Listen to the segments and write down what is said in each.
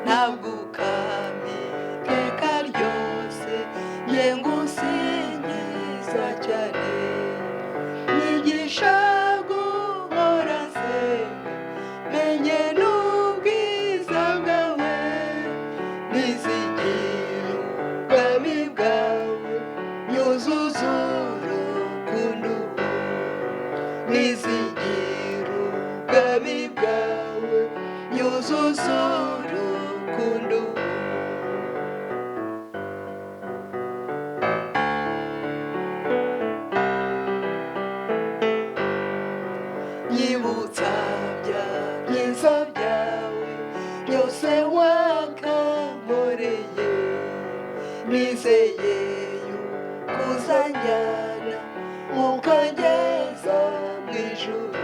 ntabwo ukami iteka ryose nge ngusingiza cyane nyigisha guhora nsenga menye n'ubwiza bwawe nizigira ubwami bwawe nyuzuza urukundo nizigira ubwami bwawe nyuzuza urukundo nyibutsa bya byiza byawe byose wakankoreye nizeye yuko uzanjyana ukageza mu ijuru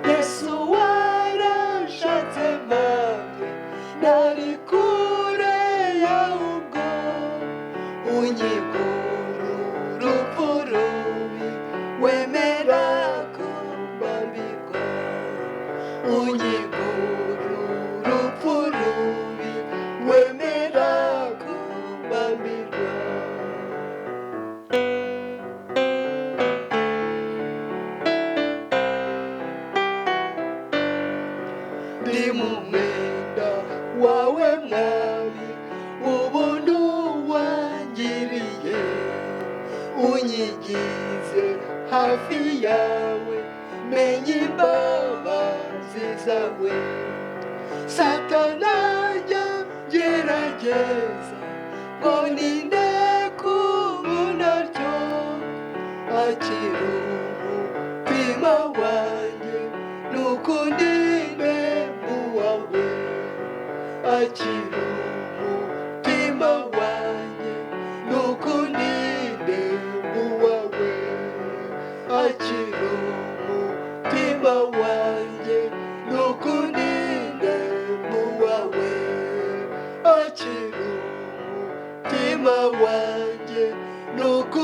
Yesu warashatse mpamye ntari kure yawe ubwo unyigura urupfu rubi wemera ko mbambirwa unyigura urupfu rubi wemera ko mbambirwa ndi mu mwenda wawe mwami ubuntu wangiriye unyigize hafi yawe menye imbabazi zawe satana ajya gerageza ngo ninde kubunaryo akira umutima wanjye n'ukundinde muwawe akira umutima wanjye n'ukundinde muwawe akira umutima wanjye n'ukundinde muwawe akira umutima wanjye n'ukundinde